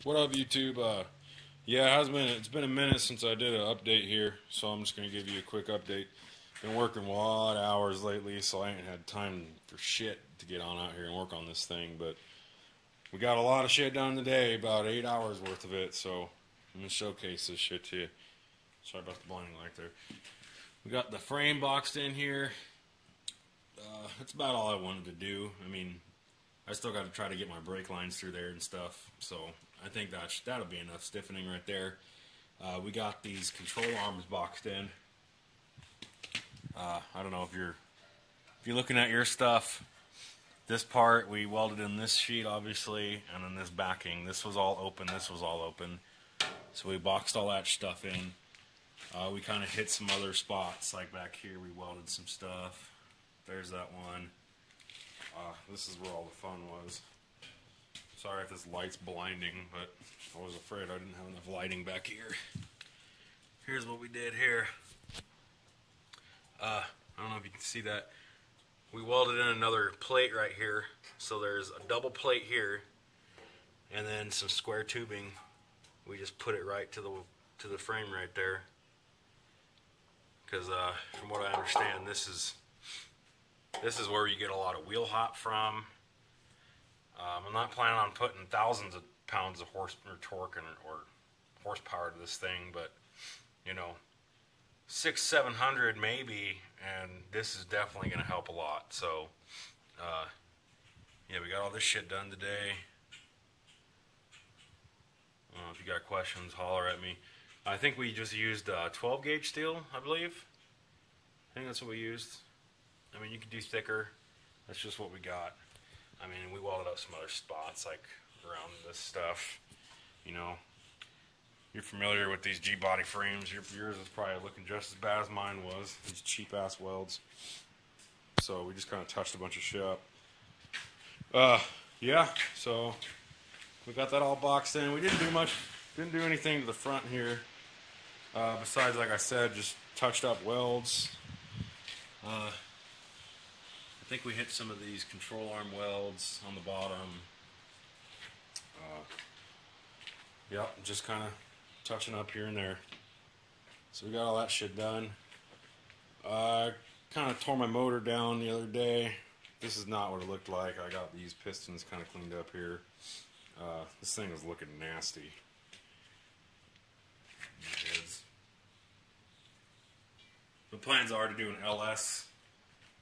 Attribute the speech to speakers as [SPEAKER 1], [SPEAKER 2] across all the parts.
[SPEAKER 1] What up, YouTube? Yeah, it's been a minute since I did an update here, so I'm just gonna give you a quick update. Been working a lot of hours lately, so I ain't had time for shit to get on out here and work on this thing. But we got a lot of shit done today, about 8 hours worth of it. So I'm gonna showcase this shit to you. Sorry about the blinding light there. We got the frame boxed in here. That's about all I wanted to do. I mean, I still got to try to get my brake lines through there and stuff. So I think that'll be enough stiffening right there. We got these control arms boxed in. I don't know if you're looking at your stuff. This part we welded in this sheet, obviously, and then this backing. This was all open. This was all open. So we boxed all that stuff in. We kind of hit some other spots, like back here. We welded some stuff. There's that one. This is where all the fun was. Sorry if this light's blinding, but I was afraid I didn't have enough lighting back here. Here's what we did here. I don't know if you can see that. We welded in another plate right here. So there's a double plate here, and then some square tubing. We just put it right to the frame right there. Because from what I understand, this is where you get a lot of wheel hop from. I'm not planning on putting thousands of pounds of torque or horsepower to this thing, but you know, 600-700 maybe, and this is definitely going to help a lot. So, yeah, we got all this shit done today. If you got questions, holler at me. I think we just used 12 gauge steel, I believe. I think that's what we used. I mean, you could do thicker. That's just what we got. I mean, we welded up some other spots, like around this stuff. You know, you're familiar with these G-body frames. Yours is probably looking just as bad as mine was. These cheap-ass welds. So we just kind of touched a bunch of shit up. Yeah, so we got that all boxed in. We didn't do much, didn't do anything to the front here. Besides, like I said, just touched up welds. I think we hit some of these control arm welds on the bottom. Yep, just kind of touching up here and there. So we got all that shit done. I kind of tore my motor down the other day. This is not what it looked like. I got these pistons kind of cleaned up here. This thing was looking nasty. The plans are to do an LS,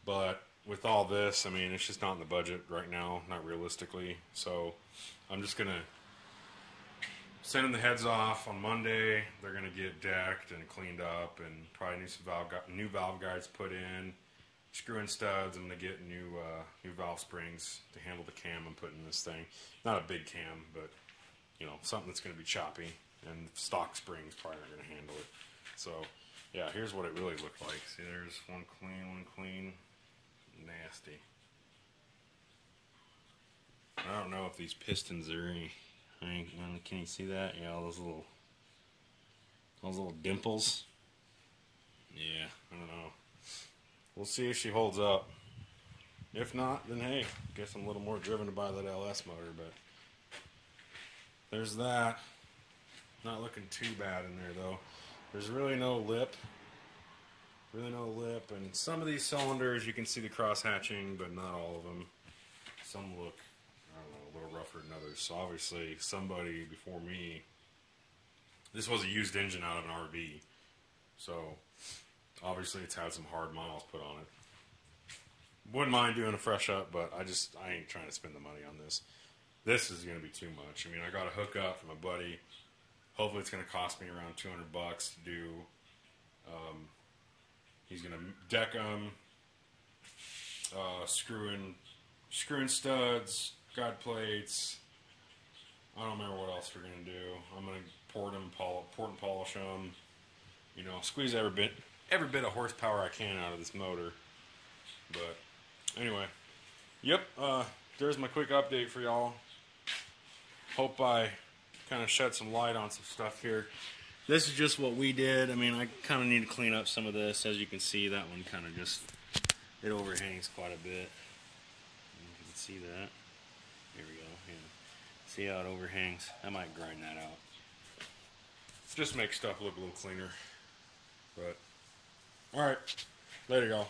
[SPEAKER 1] but with all this, I mean, it's just not in the budget right now, not realistically. So I'm just going to send them the heads off on Monday. They're going to get decked and cleaned up and probably need some new valve guides put in, screw-in studs. I'm going to get new valve springs to handle the cam I'm putting in this thing. Not a big cam, but, you know, something that's going to be choppy. And stock springs probably aren't going to handle it. So, yeah, here's what it really looked like. See, there's one clean. Nasty. I don't know if these pistons are any. Can you see that? Yeah, all those little dimples. Yeah, I don't know. We'll see if she holds up. If not, then hey, guess I'm a little more driven to buy that LS motor. But there's that. Not looking too bad in there though. There's really no lip. And some of these cylinders you can see the cross hatching, but not all of them. Some look, I don't know, a little rougher than others. So obviously somebody before me, this was a used engine out of an RV, so obviously it's had some hard miles put on it. Wouldn't mind doing a fresh up, but I ain't trying to spend the money on this. This is going to be too much. I mean, I got a hookup from a buddy. Hopefully it's going to cost me around $200 to do. He's going to deck them, screw in studs, guide plates. I don't remember what else we're going to do. I'm going to port and polish them. You know, squeeze every bit of horsepower I can out of this motor. But anyway, yep. There's my quick update for y'all. Hope I kind of shed some light on some stuff here. This is just what we did. I mean, I kind of need to clean up some of this. As you can see, that one kind of just, it overhangs quite a bit. You can see that. There we go. Yeah. See how it overhangs? I might grind that out. Just make stuff look a little cleaner. But, alright. Later, y'all.